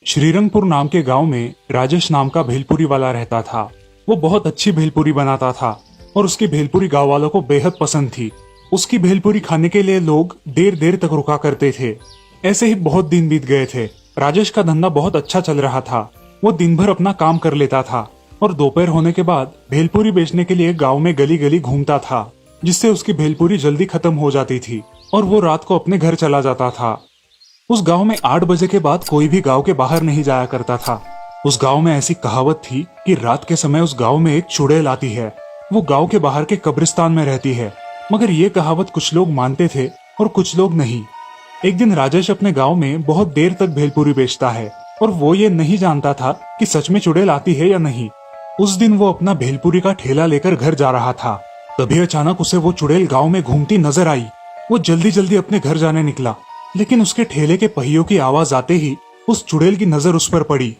श्रीरंगपुर नाम के गांव में राजेश नाम का भेलपुरी वाला रहता था। वो बहुत अच्छी भेलपुरी बनाता था और उसकी भेलपुरी गांव वालों को बेहद पसंद थी। उसकी भेलपुरी खाने के लिए लोग देर देर तक रुका करते थे। ऐसे ही बहुत दिन बीत गए थे। राजेश का धंधा बहुत अच्छा चल रहा था। वो दिन भर अपना काम कर लेता था और दोपहर होने के बाद भेलपुरी बेचने के लिए गाँव में गली गली घूमता था, जिससे उसकी भेलपुरी जल्दी खत्म हो जाती थी और वो रात को अपने घर चला जाता था। उस गांव में 8 बजे के बाद कोई भी गांव के बाहर नहीं जाया करता था। उस गांव में ऐसी कहावत थी कि रात के समय उस गांव में एक चुड़ैल आती है। वो गांव के बाहर के कब्रिस्तान में रहती है, मगर ये कहावत कुछ लोग मानते थे और कुछ लोग नहीं। एक दिन राजेश अपने गांव में बहुत देर तक भेलपुरी बेचता है और वो ये नहीं जानता था कि सच में चुड़ैल आती है या नहीं। उस दिन वो अपना भेलपुरी का ठेला लेकर घर जा रहा था। तभी अचानक उसे वो चुड़ैल गाँव में घूमती नजर आई। वो जल्दी जल्दी अपने घर जाने निकला, लेकिन उसके ठेले के पहियों की आवाज आते ही उस चुड़ैल की नजर उस पर पड़ी।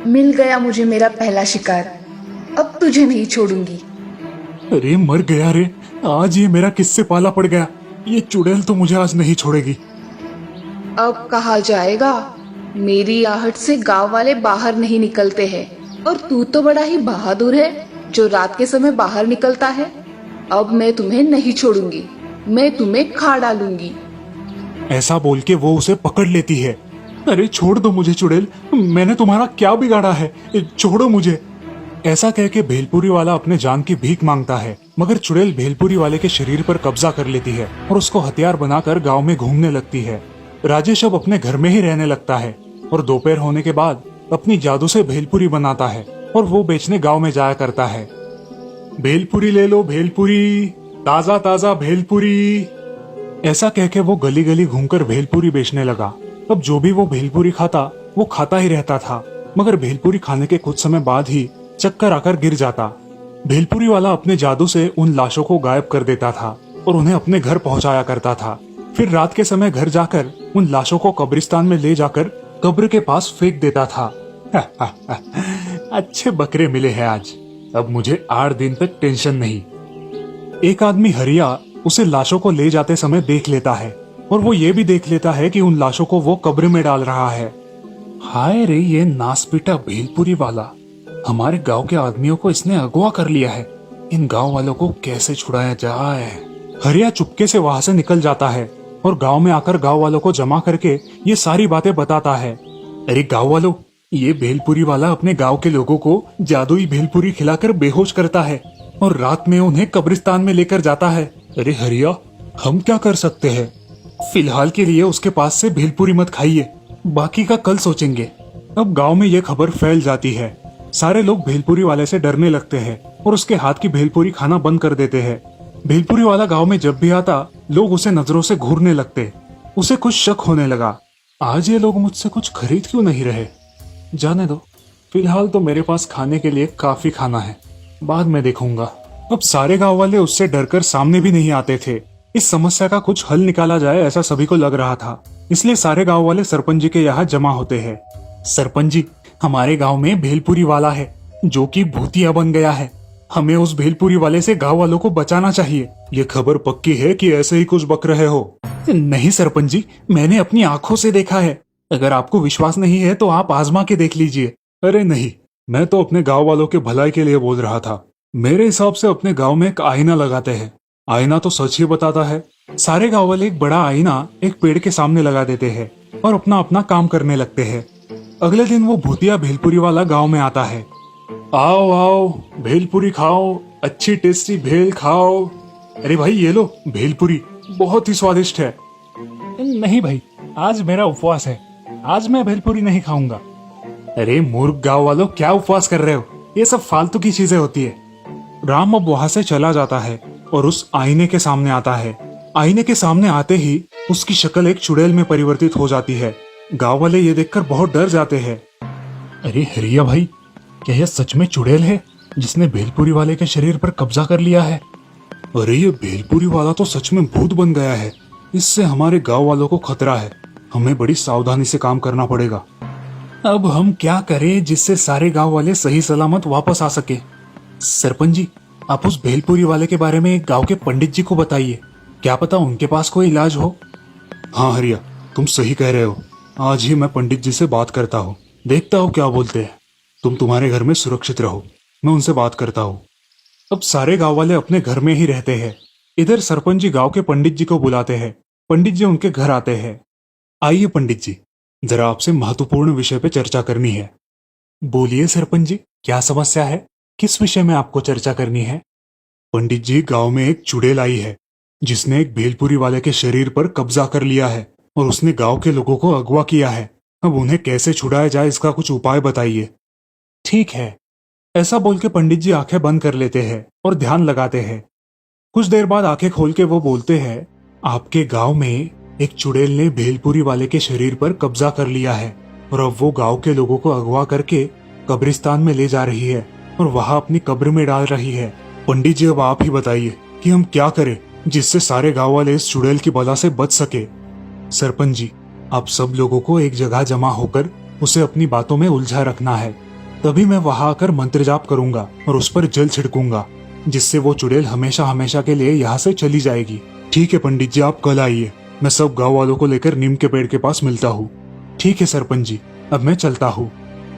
मिल गया मुझे मेरा पहला शिकार, अब तुझे नहीं छोड़ूंगी। अरे मर गया रे, आज ये मेरा किससे पाला पड़ गया। ये चुड़ैल तो मुझे आज नहीं छोड़ेगी। अब कहा जाएगा, मेरी आहट से गांव वाले बाहर नहीं निकलते हैं और तू तो बड़ा ही बहादुर है जो रात के समय बाहर निकलता है। अब मैं तुम्हें नहीं छोड़ूंगी, मैं तुम्हें खा डालूंगी। ऐसा बोल के वो उसे पकड़ लेती है। अरे छोड़ दो मुझे चुड़ैल, मैंने तुम्हारा क्या बिगाड़ा है, छोड़ो मुझे। ऐसा कह के भेलपुरी वाला अपने जान की भीख मांगता है, मगर चुड़ैल भेलपुरी वाले के शरीर पर कब्जा कर लेती है और उसको हथियार बनाकर गांव में घूमने लगती है। राजेश अब अपने घर में ही रहने लगता है और दोपहर होने के बाद अपनी जादू से भेलपुरी बनाता है और वो बेचने गाँव में जाया करता है। भेलपुरी ले लो भेलपुरी, ताजा ताजा भेलपुरी। ऐसा कह के वो गली गली घूमकर भेलपुरी बेचने लगा। अब जो भी वो भेलपुरी खाता वो खाता ही रहता था, मगर भेलपुरी खाने के कुछ समय बाद ही चक्कर आकर गिर जाता। भेलपुरी वाला अपने जादू से उन लाशों को गायब कर देता था और उन्हें अपने घर पहुंचाया करता था। फिर रात के समय घर जाकर उन लाशों को कब्रिस्तान में ले जाकर कब्र के पास फेंक देता था। अच्छे बकरे मिले हैं आज, अब मुझे 8 दिन तक टेंशन नहीं। एक आदमी हरिया उसे लाशों को ले जाते समय देख लेता है और वो ये भी देख लेता है कि उन लाशों को वो कब्र में डाल रहा है। हाय रे, ये नासपीटा भेलपुरी वाला, हमारे गांव के आदमियों को इसने अगवा कर लिया है। इन गांव वालों को कैसे छुड़ाया जाए। हरिया चुपके से वहां से निकल जाता है और गांव में आकर गांव वालों को जमा करके ये सारी बातें बताता है। अरे गांव वालों, ये भेलपुरी वाला अपने गांव के लोगों को जादुई भेलपुरी खिलाकर बेहोश करता है और रात में उन्हें कब्रिस्तान में लेकर जाता है। अरे हरिया, हम क्या कर सकते हैं? फिलहाल के लिए उसके पास से भेलपुरी मत खाइए, बाकी का कल सोचेंगे। अब गांव में ये खबर फैल जाती है। सारे लोग भेलपुरी वाले से डरने लगते हैं और उसके हाथ की भेलपुरी खाना बंद कर देते हैं। भेलपुरी वाला गांव में जब भी आता, लोग उसे नजरों से घूरने लगते। उसे कुछ शक होने लगा, आज ये लोग मुझसे कुछ खरीद क्यों नहीं रहे। जाने दो, फिलहाल तो मेरे पास खाने के लिए काफी खाना है, बाद में देखूंगा। अब सारे गांव वाले उससे डरकर सामने भी नहीं आते थे। इस समस्या का कुछ हल निकाला जाए ऐसा सभी को लग रहा था, इसलिए सारे गांव वाले सरपंच जी के यहाँ जमा होते हैं। सरपंच जी, हमारे गांव में भेलपुरी वाला है जो कि भूतिया बन गया है। हमें उस भेलपुरी वाले से गांव वालों को बचाना चाहिए। ये खबर पक्की है कि ऐसे ही कुछ बक रहे हो? नहीं सरपंच जी, मैंने अपनी आंखों से देखा है। अगर आपको विश्वास नहीं है तो आप आजमा के देख लीजिए। अरे नहीं, मैं तो अपने गाँव वालों के भलाई के लिए बोल रहा था। मेरे हिसाब से अपने गांव में एक आईना लगाते हैं। आईना तो सच ही बताता है। सारे गांव वाले एक बड़ा आईना एक पेड़ के सामने लगा देते हैं और अपना अपना काम करने लगते हैं। अगले दिन वो भूतिया भेलपुरी वाला गांव में आता है। आओ आओ, भेलपुरी खाओ, अच्छी टेस्टी भेल खाओ। अरे भाई ये लो भेलपुरी, बहुत ही स्वादिष्ट है। नहीं भाई, आज मेरा उपवास है, आज मैं भेलपुरी नहीं खाऊंगा। अरे मूर्ख गांव वालों, क्या उपवास कर रहे हो? ये सब फालतू की चीजें होती है। राम अब वहां से चला जाता है और उस आईने के सामने आता है। आईने के सामने आते ही उसकी शक्ल एक चुड़ैल में परिवर्तित हो जाती है। गांव वाले ये देखकर बहुत डर जाते हैं। अरे हरिया भाई, क्या यह सच में चुड़ैल है जिसने भेलपुरी वाले के शरीर पर कब्जा कर लिया है? अरे ये भेलपुरी वाला तो सच में भूत बन गया है। इससे हमारे गांव वालों को खतरा है। हमें बड़ी सावधानी से काम करना पड़ेगा। अब हम क्या करें जिससे सारे गांव वाले सही सलामत वापस आ सके? सरपंच जी, आप उस भेलपुरी वाले के बारे में गांव के पंडित जी को बताइए, क्या पता उनके पास कोई इलाज हो। हाँ हरिया, तुम सही कह रहे हो। आज ही मैं पंडित जी से बात करता हूँ, देखता हूँ क्या बोलते हैं। तुम तुम्हारे घर में सुरक्षित रहो, मैं उनसे बात करता हूँ। अब सारे गांव वाले अपने घर में ही रहते हैं। इधर सरपंच जी गांव के पंडित जी को बुलाते हैं। पंडित जी उनके घर आते हैं। आइए पंडित जी, जरा आपसे महत्वपूर्ण विषय पे चर्चा करनी है। बोलिए सरपंच जी, क्या समस्या है? किस विषय में आपको चर्चा करनी है? पंडित जी, गांव में एक चुड़ैल आई है जिसने एक भेलपुरी वाले के शरीर पर कब्जा कर लिया है और उसने गांव के लोगों को अगवा किया है। अब उन्हें कैसे छुड़ाया जाए, इसका कुछ उपाय बताइए। ठीक है, ऐसा बोल के पंडित जी आंखें बंद कर लेते हैं और ध्यान लगाते हैं। कुछ देर बाद आंखें खोल के वो बोलते हैं, आपके गांव में एक चुड़ैल ने भेलपुरी वाले के शरीर पर कब्जा कर लिया है और अब वो गांव के लोगों को अगवा करके कब्रिस्तान में ले जा रही है और वहां अपनी कब्र में डाल रही है। पंडित जी, अब आप ही बताइए कि हम क्या करें जिससे सारे गांव वाले इस चुड़ैल की बला से बच सके। सरपंच जी, आप सब लोगों को एक जगह जमा होकर उसे अपनी बातों में उलझा रखना है। तभी मैं वहां आकर मंत्र जाप करूंगा और उस पर जल छिड़कूंगा, जिससे वो चुड़ैल हमेशा हमेशा के लिए यहाँ से चली जाएगी। ठीक है पंडित जी, आप कल आइए, मैं सब गांव वालों को लेकर नीम के पेड़ के पास मिलता हूँ। ठीक है सरपंच जी, अब मैं चलता हूँ।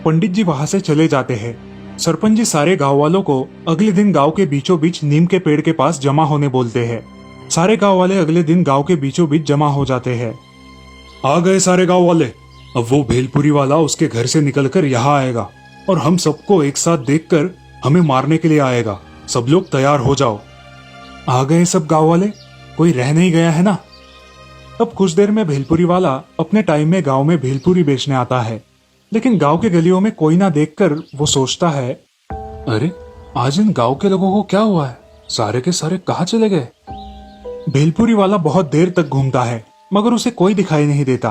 पंडित जी वहां से चले जाते हैं। सरपंच जी सारे गांव वालों को अगले दिन गांव के बीचों बीच नीम के पेड़ के पास जमा होने बोलते हैं। सारे गांव वाले अगले दिन गांव के बीचों बीच जमा हो जाते हैं। आ गए सारे गांव वाले। अब वो भेलपुरी वाला उसके घर से निकलकर यहाँ आएगा और हम सबको एक साथ देखकर हमें मारने के लिए आएगा। सब लोग तैयार हो जाओ। आ गए सब गांव वाले, कोई रह नहीं गया है ना? अब कुछ देर में भेलपुरी वाला अपने टाइम में गांव में भेलपुरी बेचने आता है, लेकिन गांव के गलियों में कोई ना देखकर वो सोचता है, अरे आज इन गांव के लोगों को क्या हुआ है? सारे के सारे कहाँ चले गए? भेलपुरी वाला बहुत देर तक घूमता है मगर उसे कोई दिखाई नहीं देता।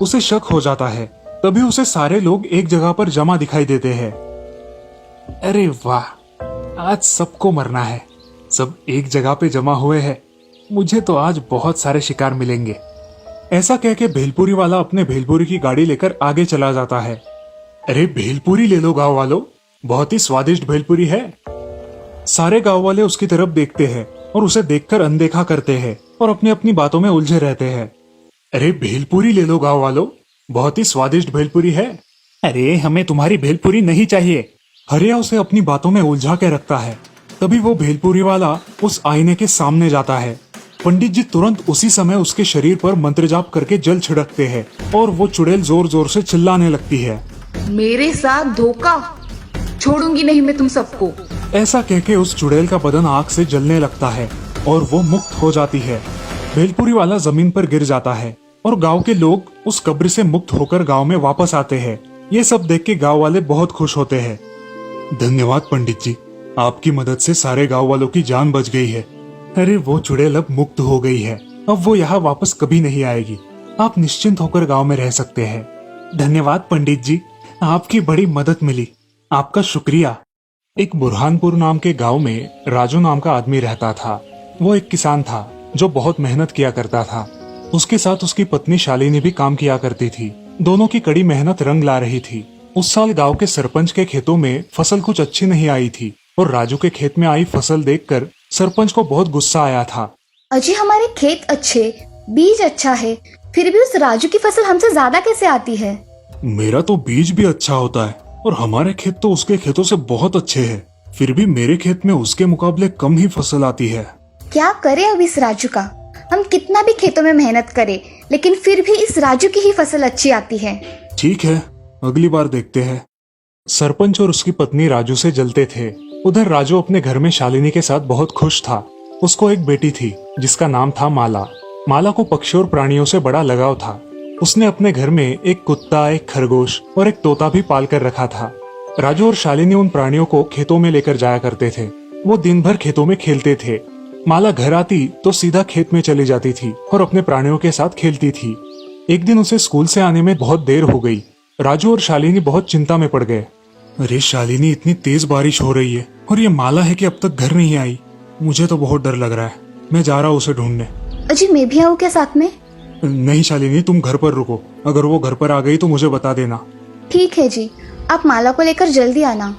उसे शक हो जाता है। तभी उसे सारे लोग एक जगह पर जमा दिखाई देते हैं। अरे वाह, आज सबको मरना है। सब एक जगह पे जमा हुए हैं। मुझे तो आज बहुत सारे शिकार मिलेंगे। ऐसा कह के भेलपुरी वाला अपने भेलपुरी की गाड़ी लेकर आगे चला जाता है। अरे भेलपुरी ले लो गांव वालों, बहुत ही स्वादिष्ट भेलपुरी है। सारे गांव वाले उसकी तरफ देखते हैं और उसे देखकर अनदेखा करते हैं और अपनी अपनी बातों में उलझे रहते हैं। अरे भेलपुरी ले लो गांव वालों, बहुत ही स्वादिष्ट भेलपुरी है। अरे हमें तुम्हारी भेलपुरी नहीं चाहिए। हरिया उसे अपनी बातों में उलझा के रखता है। तभी वो भेलपुरी वाला उस आईने के सामने जाता है। पंडित जी तुरंत उसी समय उसके शरीर पर मंत्र जाप करके जल छिड़कते हैं और वो चुड़ैल जोर जोर से चिल्लाने लगती है, मेरे साथ धोखा, छोड़ूंगी नहीं मैं तुम सबको। ऐसा कह के उस चुड़ैल का बदन आग से जलने लगता है और वो मुक्त हो जाती है। भेलपुरी वाला जमीन पर गिर जाता है और गांव के लोग उस कब्र से मुक्त होकर गांव में वापस आते हैं। ये सब देख के गांव वाले बहुत खुश होते हैं। धन्यवाद पंडित जी, आपकी मदद से सारे गांव वालों की जान बच गई है। अरे वो चुड़ैल अब मुक्त हो गई है, अब वो यहाँ वापस कभी नहीं आएगी। आप निश्चिंत होकर गांव में रह सकते हैं। धन्यवाद पंडित जी, आपकी बड़ी मदद मिली, आपका शुक्रिया। एक बुरहानपुर नाम के गांव में राजू नाम का आदमी रहता था। वो एक किसान था जो बहुत मेहनत किया करता था। उसके साथ उसकी पत्नी शालिनी भी काम किया करती थी। दोनों की कड़ी मेहनत रंग ला रही थी। उस साल गांव के सरपंच के खेतों में फसल कुछ अच्छी नहीं आई थी और राजू के खेत में आई फसल देखकर सरपंच को बहुत गुस्सा आया था। अजी हमारे खेत अच्छे, बीज अच्छा है, फिर भी उस राजू की फसल हमसे ज्यादा कैसे आती है? मेरा तो बीज भी अच्छा होता है और हमारे खेत तो उसके खेतों से बहुत अच्छे हैं, फिर भी मेरे खेत में उसके मुकाबले कम ही फसल आती है। क्या करें अब इस राजू का? हम कितना भी खेतों में मेहनत करें, लेकिन फिर भी इस राजू की ही फसल अच्छी आती है। ठीक है, अगली बार देखते हैं। सरपंच और उसकी पत्नी राजू से जलते थे। उधर राजू अपने घर में शालिनी के साथ बहुत खुश था। उसको एक बेटी थी जिसका नाम था माला। माला को पक्षी और प्राणियों से बड़ा लगाव था। उसने अपने घर में एक कुत्ता, एक खरगोश और एक तोता भी पाल कर रखा था। राजू और शालिनी उन प्राणियों को खेतों में लेकर जाया करते थे। वो दिन भर खेतों में खेलते थे। माला घर आती तो सीधा खेत में चली जाती थी और अपने प्राणियों के साथ खेलती थी। एक दिन उसे स्कूल से आने में बहुत देर हो गई। राजू और शालिनी बहुत चिंता में पड़ गए। अरे शालिनी, इतनी तेज बारिश हो रही है और ये माला है कि अब तक घर नहीं आई। मुझे तो बहुत डर लग रहा है। मैं जा रहा हूँ उसे ढूंढने। अजी मैं भी आऊँ क्या साथ में? नहीं शालिनी, तुम घर पर रुको। अगर वो घर पर आ गई तो मुझे बता देना। ठीक है जी, आप माला को लेकर जल्दी आना।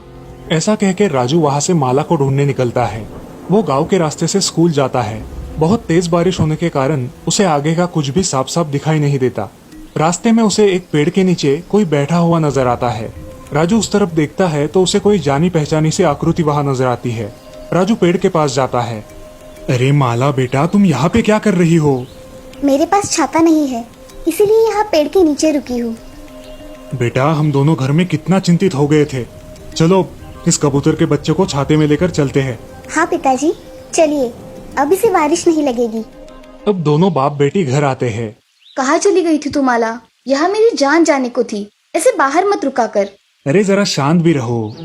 ऐसा कह के राजू वहाँ से माला को ढूंढने निकलता है। वो गांव के रास्ते से स्कूल जाता है। बहुत तेज बारिश होने के कारण उसे आगे का कुछ भी साफ साफ दिखाई नहीं देता। रास्ते में उसे एक पेड़ के नीचे कोई बैठा हुआ नजर आता है। राजू उस तरफ देखता है तो उसे कोई जानी पहचानी सी आकृति वहां नजर आती है। राजू पेड़ के पास जाता है। अरे माला बेटा, तुम यहाँ पे क्या कर रही हो? मेरे पास छाता नहीं है, इसीलिए यहाँ पेड़ के नीचे रुकी हूँ। बेटा, हम दोनों घर में कितना चिंतित हो गए थे। चलो इस कबूतर के बच्चे को छाते में लेकर चलते हैं। हाँ पिताजी, चलिए, अब इसे बारिश नहीं लगेगी। अब दोनों बाप बेटी घर आते हैं। कहाँ चली गई थी तू माला? यहाँ मेरी जान जाने को थी, ऐसे बाहर मत रुका कर। अरे जरा शांत भी रहो,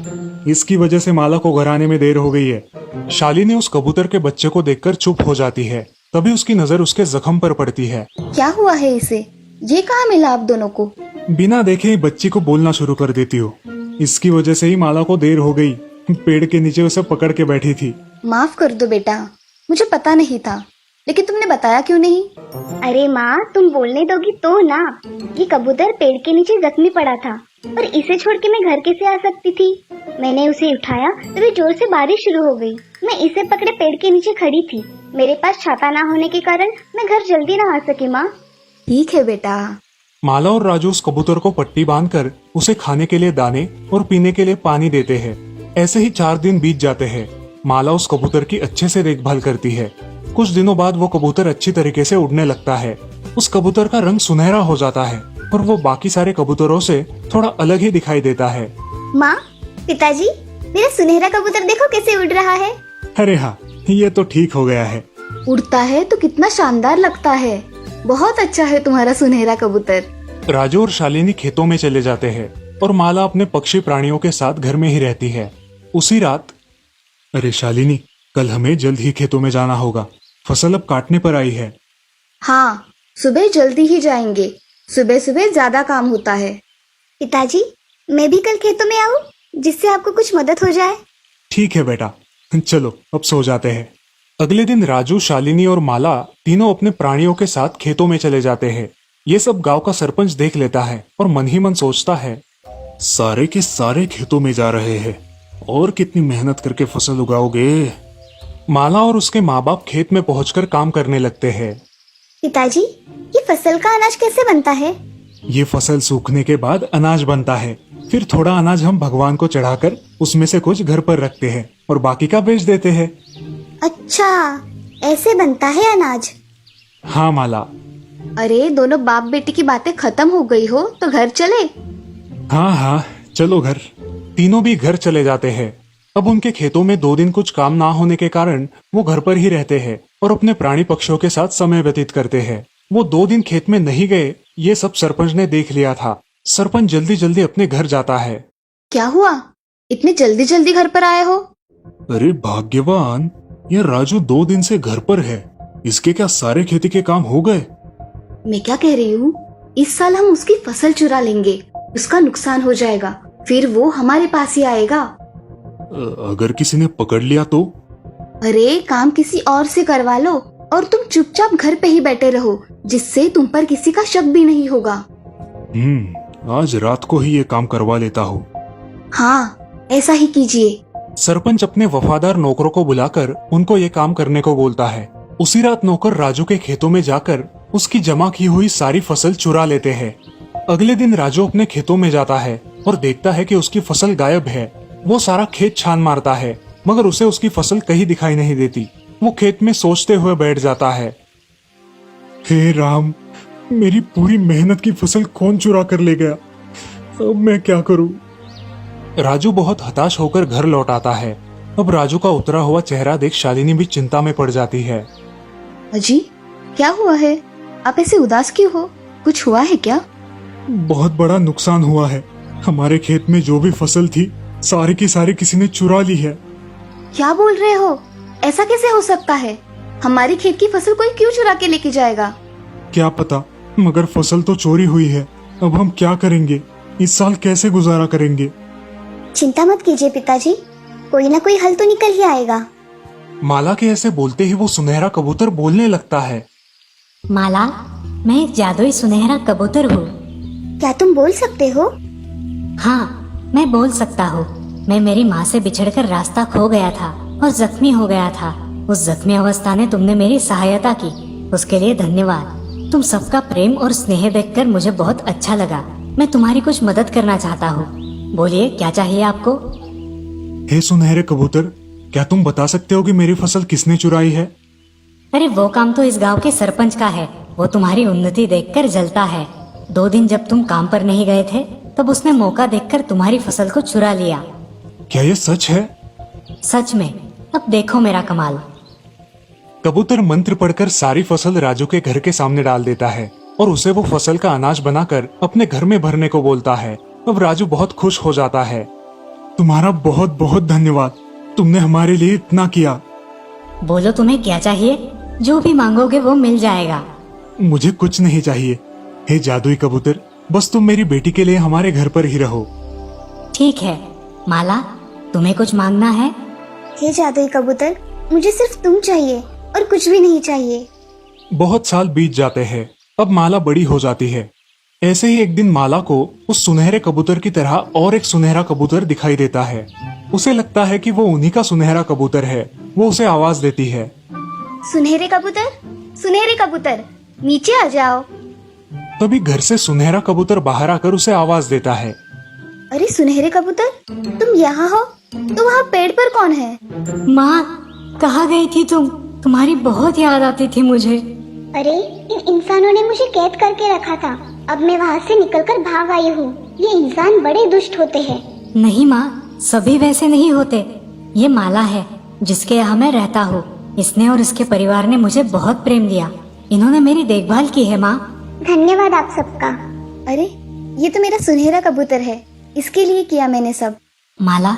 इसकी वजह से माला को घर आने में देर हो गई है। शालिनी उस कबूतर के बच्चे को देखकर चुप हो जाती है। तभी उसकी नजर उसके जख्म पर पड़ती है। क्या हुआ है इसे? ये कहाँ मिला आप दोनों को? बिना देखे ही बच्ची को बोलना शुरू कर देती हो। इसकी वजह से ही माला को देर हो गई। पेड़ के नीचे उसे पकड़ के बैठी थी। माफ कर दो बेटा, मुझे पता नहीं था, लेकिन तुमने बताया क्यों नहीं? अरे माँ, तुम बोलने दोगी तो ना। ये कबूतर पेड़ के नीचे जख्मी पड़ा था और इसे छोड़ के मैं घर कैसे आ सकती थी? मैंने उसे उठाया तभी जोर से बारिश शुरू हो गई। मैं इसे पकड़े पेड़ के नीचे खड़ी थी। मेरे पास छाता ना होने के कारण मैं घर जल्दी ना आ सकी माँ। ठीक है बेटा। माला और राजू उस कबूतर को पट्टी बांधकर उसे खाने के लिए दाने और पीने के लिए पानी देते हैं। ऐसे ही 4 दिन बीत जाते हैं। माला उस कबूतर की अच्छे से देखभाल करती है। कुछ दिनों बाद वो कबूतर अच्छी तरीके से उड़ने लगता है। उस कबूतर का रंग सुनहरा हो जाता है और वो बाकी सारे कबूतरों से थोड़ा अलग ही दिखाई देता है। माँ, पिताजी, मेरा सुनहरा कबूतर देखो कैसे उड़ रहा है। अरे हाँ, ये तो ठीक हो गया है। उड़ता है तो कितना शानदार लगता है। बहुत अच्छा है तुम्हारा सुनहरा कबूतर। राजू और शालिनी खेतों में चले जाते हैं और माला अपने पक्षी प्राणियों के साथ घर में ही रहती है। उसी रात, अरे शालिनी, कल हमें जल्द ही खेतों में जाना होगा। फसल अब काटने पर आई है। हाँ, सुबह जल्दी ही जाएंगे। सुबह सुबह ज्यादा काम होता है। पिताजी, मैं भी कल खेतों में आऊँ, जिससे आपको कुछ मदद हो जाए। ठीक है बेटा, चलो अब सो जाते हैं। अगले दिन राजू, शालिनी और माला तीनों अपने प्राणियों के साथ खेतों में चले जाते हैं। ये सब गांव का सरपंच देख लेता है और मन ही मन सोचता है, सारे के सारे खेतों में जा रहे हैं और कितनी मेहनत करके फसल उगाओगे। माला और उसके माँ बाप खेत में पहुंचकर काम करने लगते हैं। पिताजी, ये फसल का अनाज कैसे बनता है? ये फसल सूखने के बाद अनाज बनता है। फिर थोड़ा अनाज हम भगवान को चढ़ाकर उसमें से कुछ घर पर रखते हैं और बाकी का बेच देते हैं। अच्छा, ऐसे बनता है अनाज। हाँ माला। अरे दोनों बाप बेटी की बातें खत्म हो गई हो तो घर चले। हाँ हाँ, चलो घर। तीनों भी घर चले जाते हैं। अब उनके खेतों में 2 दिन कुछ काम ना होने के कारण वो घर पर ही रहते हैं और अपने प्राणी पक्षियों के साथ समय व्यतीत करते हैं। वो 2 दिन खेत में नहीं गए, ये सब सरपंच ने देख लिया था। सरपंच जल्दी जल्दी अपने घर जाता है। क्या हुआ, इतने जल्दी जल्दी घर पर आए हो? अरे भाग्यवान, ये राजू 2 दिन से घर पर है। इसके क्या सारे खेती के काम हो गए? मैं क्या कह रही हूँ, इस साल हम उसकी फसल चुरा लेंगे, उसका नुकसान हो जाएगा, फिर वो हमारे पास ही आएगा। अगर किसी ने पकड़ लिया तो? अरे काम किसी और से करवा लो और तुम चुपचाप घर पे ही बैठे रहो, जिससे तुम पर किसी का शक भी नहीं होगा। आज रात को ही ये काम करवा लेता हूँ। हाँ, ऐसा ही कीजिए। सरपंच अपने वफादार नौकरों को बुलाकर उनको ये काम करने को बोलता है। उसी रात नौकर राजू के खेतों में जाकर उसकी जमा की हुई सारी फसल चुरा लेते हैं। अगले दिन राजू अपने खेतों में जाता है और देखता है कि उसकी फसल गायब है। वो सारा खेत छान मारता है, मगर उसे उसकी फसल कहीं दिखाई नहीं देती। वो खेत में सोचते हुए बैठ जाता है, हे राम, मेरी पूरी मेहनत की फसल कौन चुरा कर ले गया? अब मैं क्या करूं? राजू बहुत हताश होकर घर लौट आता है। अब राजू का उतरा हुआ चेहरा देख शालिनी भी चिंता में पड़ जाती है। अजी, क्या हुआ है? आप ऐसे उदास क्यों हो? कुछ हुआ है क्या? बहुत बड़ा नुकसान हुआ है। हमारे खेत में जो भी फसल थी, सारी की सारी किसी ने चुरा ली है। क्या बोल रहे हो? ऐसा कैसे हो सकता है? हमारी खेत की फसल कोई क्यों चुरा के लेके जाएगा? क्या पता, मगर फसल तो चोरी हुई है। अब हम क्या करेंगे? इस साल कैसे गुजारा करेंगे? चिंता मत कीजिए पिताजी, कोई ना कोई हल तो निकल ही आएगा। माला के ऐसे बोलते ही वो सुनहरा कबूतर बोलने लगता है। माला, मैं एक जादुई सुनहरा कबूतर हूँ। क्या तुम बोल सकते हो? हाँ, मैं बोल सकता हूँ। मैं मेरी माँ से बिछड़कर रास्ता खो गया था और जख्मी हो गया था। उस जख्मी अवस्था में तुमने मेरी सहायता की, उसके लिए धन्यवाद। तुम सबका प्रेम और स्नेह देखकर मुझे बहुत अच्छा लगा। मैं तुम्हारी कुछ मदद करना चाहता हूँ। बोलिए, क्या चाहिए आपको? हे सुनहरे कबूतर, क्या तुम बता सकते हो कि मेरी फसल किसने चुराई है? अरे वो काम तो इस गांव के सरपंच का है। वो तुम्हारी उन्नति देखकर जलता है। 2 दिन जब तुम काम पर नहीं गए थे तब उसने मौका देखकर तुम्हारी फसल को चुरा लिया। क्या ये सच है? सच में। अब देखो मेरा कमाल। कबूतर मंत्र पढ़कर सारी फसल राजू के घर के सामने डाल देता है और उसे वो फसल का अनाज बनाकर अपने घर में भरने को बोलता है। अब राजू बहुत खुश हो जाता है। तुम्हारा बहुत बहुत धन्यवाद, तुमने हमारे लिए इतना किया। बोलो तुम्हें क्या चाहिए? जो भी मांगोगे वो मिल जाएगा। मुझे कुछ नहीं चाहिए। हे जादुई कबूतर, बस तुम मेरी बेटी के लिए हमारे घर पर ही रहो। ठीक है। माला, तुम्हें कुछ मांगना है? हे जादुई कबूतर, मुझे सिर्फ तुम चाहिए और कुछ भी नहीं चाहिए। बहुत साल बीत जाते हैं। अब माला बड़ी हो जाती है। ऐसे ही एक दिन माला को उस सुनहरे कबूतर की तरह और एक सुनहरा कबूतर दिखाई देता है। उसे लगता है कि वो उन्हीं का सुनहरा कबूतर है। वो उसे आवाज देती है, सुनहरे कबूतर, नीचे आ जाओ। तभी घर से सुनहरा कबूतर बाहर आकर उसे आवाज देता है, अरे सुनहरे कबूतर, तुम यहाँ हो? तो वहाँ पेड़ पर कौन है? माँ, कहाँ गई थी तुम? तुम्हारी बहुत याद आती थी मुझे। अरे इन इंसानों ने मुझे कैद करके रखा था। अब मैं वहाँ से निकलकर भाग आई हूँ। ये इंसान बड़े दुष्ट होते हैं। नहीं माँ, सभी वैसे नहीं होते। ये माला है जिसके यहाँ मैं रहता हूँ। इसने और इसके परिवार ने मुझे बहुत प्रेम दिया। इन्होंने मेरी देखभाल की है माँ। धन्यवाद आप सबका। अरे ये तो मेरा सुनहरा कबूतर है, इसके लिए किया मैंने सब। माला,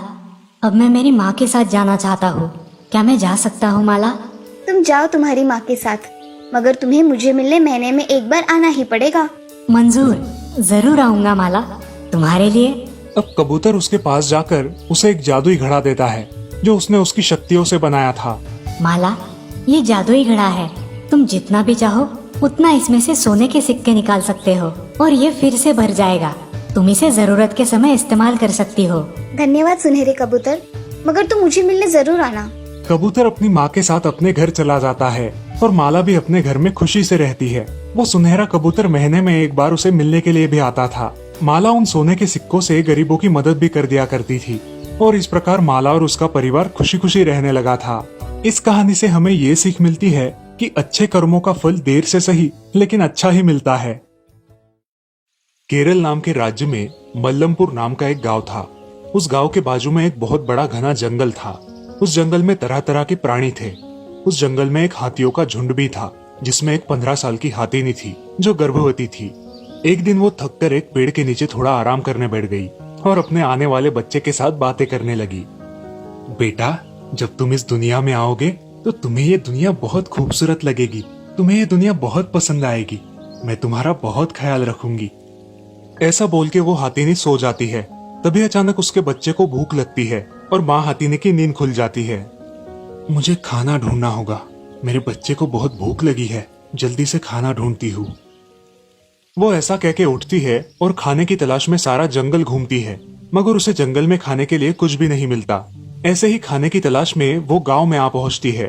अब मैं मेरी माँ के साथ जाना चाहता हूँ। क्या मैं जा सकता हूँ माला? तुम जाओ तुम्हारी माँ के साथ, मगर तुम्हें मुझे मिलने महीने में एक बार आना ही पड़ेगा। मंजूर, जरूर आऊंगा माला, तुम्हारे लिए। अब कबूतर उसके पास जाकर उसे एक जादुई घड़ा देता है जो उसने उसकी शक्तियों से बनाया था। माला, ये जादुई घड़ा है। तुम जितना भी चाहो उतना इसमें से सोने के सिक्के निकाल सकते हो और ये फिर से भर जाएगा। तुम इसे जरूरत के समय इस्तेमाल कर सकती हो। धन्यवाद सुनहरे कबूतर, मगर तुम मुझे मिलने जरूर आना। कबूतर अपनी माँ के साथ अपने घर चला जाता है और माला भी अपने घर में खुशी से रहती है। वो सुनहरा कबूतर महीने में एक बार उसे मिलने के लिए भी आता था। माला उन सोने के सिक्कों से गरीबों की मदद भी कर दिया करती थी और इस प्रकार माला और उसका परिवार खुशी खुशी रहने लगा था। इस कहानी से हमें ये सीख मिलती है कि अच्छे कर्मों का फल देर से सही लेकिन अच्छा ही मिलता है। केरल नाम के राज्य में मल्लमपुर नाम का एक गांव था। उस गांव के बाजू में एक बहुत बड़ा घना जंगल था। उस जंगल में तरह तरह के प्राणी थे। उस जंगल में एक हाथियों का झुंड भी था, जिसमें एक 15 साल की हाथीनी थी जो गर्भवती थी। एक दिन वो थककर एक पेड़ के नीचे थोड़ा आराम करने बैठ गई और अपने आने वाले बच्चे के साथ बातें करने लगी। बेटा, जब तुम इस दुनिया में आओगे तो तुम्हें ये दुनिया बहुत खूबसूरत लगेगी। तुम्हें ये दुनिया बहुत पसंद आएगी। मैं तुम्हारा बहुत ख्याल रखूंगी। ऐसा बोल के वो हाथीनी सो जाती है। तभी अचानक उसके बच्चे को भूख लगती है और माँ हाथीनी की नींद खुल जाती है। मुझे खाना ढूंढना होगा। मेरे बच्चे को बहुत भूख लगी है। जल्दी से खाना ढूंढती हूँ। वो ऐसा कह के उठती है और खाने की तलाश में सारा जंगल घूमती है, मगर उसे जंगल में खाने के लिए कुछ भी नहीं मिलता। ऐसे ही खाने की तलाश में वो गांव में आ पहुंचती है।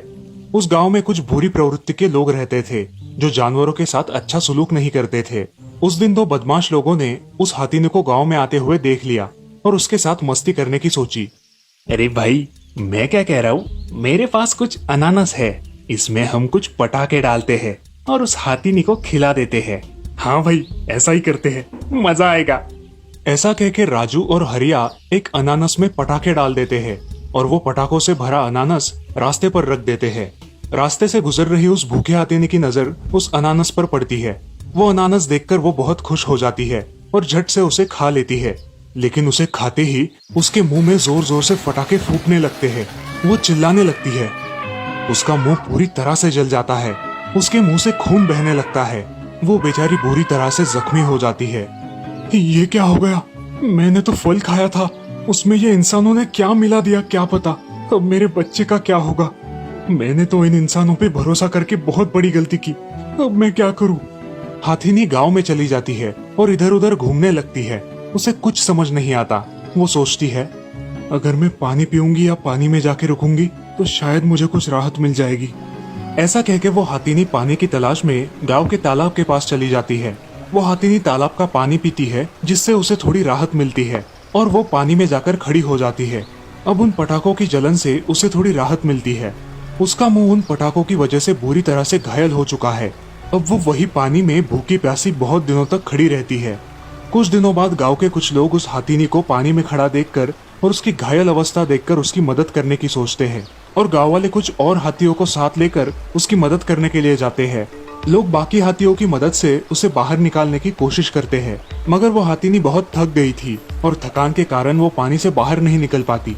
उस गांव में कुछ बुरी प्रवृत्ति के लोग रहते थे जो जानवरों के साथ अच्छा सलूक नहीं करते थे। उस दिन 2 बदमाश लोगों ने उस हाथीने को गांव में आते हुए देख लिया और उसके साथ मस्ती करने की सोची। अरे भाई, मैं क्या कह रहा हूँ, मेरे पास कुछ अनानास है। इसमें हम कुछ पटाखे डालते हैं और उस हाथीनी को खिला देते हैं। हाँ भाई, ऐसा ही करते हैं, मजा आएगा। ऐसा कह के राजू और हरिया एक अनानास में पटाखे डाल देते हैं और वो पटाखों से भरा अनानास रास्ते पर रख देते हैं। रास्ते से गुजर रही उस भूखे हाथीनी की नजर उस अनानास पर पड़ती है। वो अनानास देखकर वो बहुत खुश हो जाती है और झट से उसे खा लेती है। लेकिन उसे खाते ही उसके मुंह में जोर जोर से पटाखे फूटने लगते हैं। वो चिल्लाने लगती है। उसका मुंह पूरी तरह से जल जाता है। उसके मुंह से खून बहने लगता है। वो बेचारी बुरी तरह से जख्मी हो जाती है। ये क्या हो गया? मैंने तो फल खाया था, उसमें ये इंसानों ने क्या मिला दिया क्या पता। अब मेरे बच्चे का क्या होगा? मैंने तो इन इंसानों पे भरोसा करके बहुत बड़ी गलती की। अब मैं क्या करूं? हाथीनी गांव में चली जाती है और इधर उधर घूमने लगती है। उसे कुछ समझ नहीं आता। वो सोचती है, अगर मैं पानी पीऊंगी या पानी में जाके रुकूंगी तो शायद मुझे कुछ राहत मिल जाएगी। ऐसा कह के वो हाथीनी पानी की तलाश में गांव के तालाब के पास चली जाती है। वो हाथीनी तालाब का पानी पीती है, जिससे उसे थोड़ी राहत मिलती है और वो पानी में जाकर खड़ी हो जाती है। अब उन पटाखों की जलन से उसे थोड़ी राहत मिलती है। उसका मुंह उन पटाखों की वजह से बुरी तरह से घायल हो चुका है। अब वो वही पानी में भूखी प्यासी बहुत दिनों तक खड़ी रहती है। कुछ दिनों बाद गांव के कुछ लोग उस हाथीनी को पानी में खड़ा देखकर और उसकी घायल अवस्था देखकर उसकी मदद करने की सोचते हैं और गांव वाले कुछ और हाथियों को साथ लेकर उसकी मदद करने के लिए जाते हैं। लोग बाकी हाथियों की मदद से उसे बाहर निकालने की कोशिश करते हैं, मगर वो हाथीनी बहुत थक गई थी और थकान के कारण वो पानी से बाहर नहीं निकल पाती।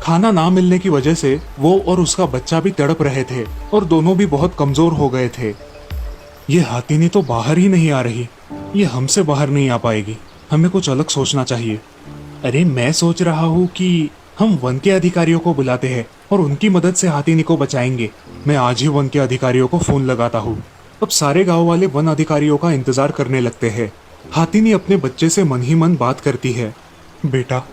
खाना ना मिलने की वजह से वो और उसका बच्चा भी तड़प रहे थे और दोनों भी बहुत कमजोर हो गए थे। ये हाथीनी तो बाहर ही नहीं आ रही, ये हमसे बाहर नहीं आ पाएगी, हमें कुछ अलग सोचना चाहिए। अरे मैं सोच रहा हूँ कि हम वन के अधिकारियों को बुलाते हैं और उनकी मदद से हाथीनी को बचाएंगे। मैं आज ही वन के अधिकारियों को फोन लगाता हूँ। अब सारे गांव वाले वन अधिकारियों का इंतजार करने लगते हैं। हाथीनी अपने बच्चे से मन ही मन बात करती है। बेटा,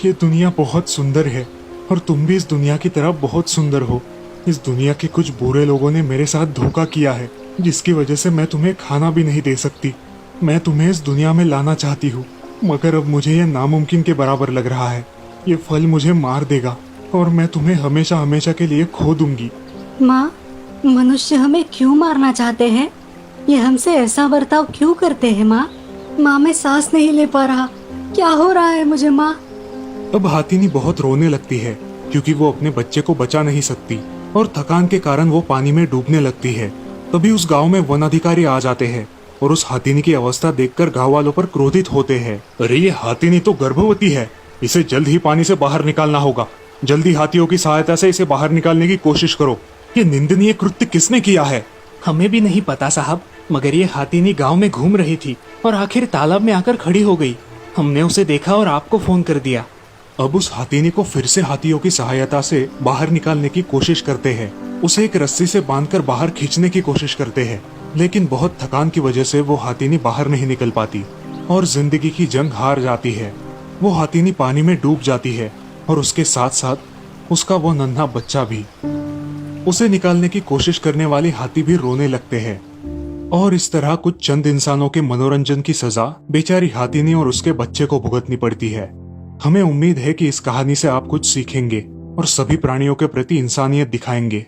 ये दुनिया बहुत सुंदर है और तुम भी इस दुनिया की तरह बहुत सुंदर हो। इस दुनिया के कुछ बुरे लोगों ने मेरे साथ धोखा किया है, जिसकी वजह से मैं तुम्हें खाना भी नहीं दे सकती। मैं तुम्हें इस दुनिया में लाना चाहती हूँ, मगर अब मुझे यह नामुमकिन के बराबर लग रहा है। ये फल मुझे मार देगा और मैं तुम्हें हमेशा हमेशा के लिए खो दूंगी। माँ, मनुष्य हमें क्यों मारना चाहते हैं? ये हमसे ऐसा बर्ताव क्यों करते हैं माँ? माँ, मैं सांस नहीं ले पा रहा, क्या हो रहा है मुझे माँ? अब हाथीनी बहुत रोने लगती है क्योंकि वो अपने बच्चे को बचा नहीं सकती और थकान के कारण वो पानी में डूबने लगती है। तभी उस गांव में वन अधिकारी आ जाते हैं और उस हाथीनी की अवस्था देखकर गांव वालों पर क्रोधित होते हैं। अरे ये हाथीनी तो गर्भवती है, इसे जल्द ही पानी से बाहर निकालना होगा। जल्दी हाथियों की सहायता से इसे बाहर निकालने की कोशिश करो। ये निंदनीय कृत्य किसने किया है? हमें भी नहीं पता साहब, मगर ये हाथीनी गांव में घूम रही थी और आखिर तालाब में आकर खड़ी हो गई। हमने उसे देखा और आपको फोन कर दिया। अब उस हाथीनी को फिर से हाथियों की सहायता से बाहर निकालने की कोशिश करते हैं। उसे एक रस्सी से बांधकर बाहर खींचने की कोशिश करते हैं, लेकिन बहुत थकान की वजह से वो हाथीनी बाहर नहीं निकल पाती और जिंदगी की जंग हार जाती है। वो हाथीनी पानी में डूब जाती है और उसके साथ साथ उसका वो नन्हा बच्चा भी। उसे निकालने की कोशिश करने वाले हाथी भी रोने लगते हैं और इस तरह कुछ चंद इंसानों के मनोरंजन की सजा बेचारी हाथीनी और उसके बच्चे को भुगतनी पड़ती है। हमें उम्मीद है कि इस कहानी से आप कुछ सीखेंगे और सभी प्राणियों के प्रति इंसानियत दिखाएंगे।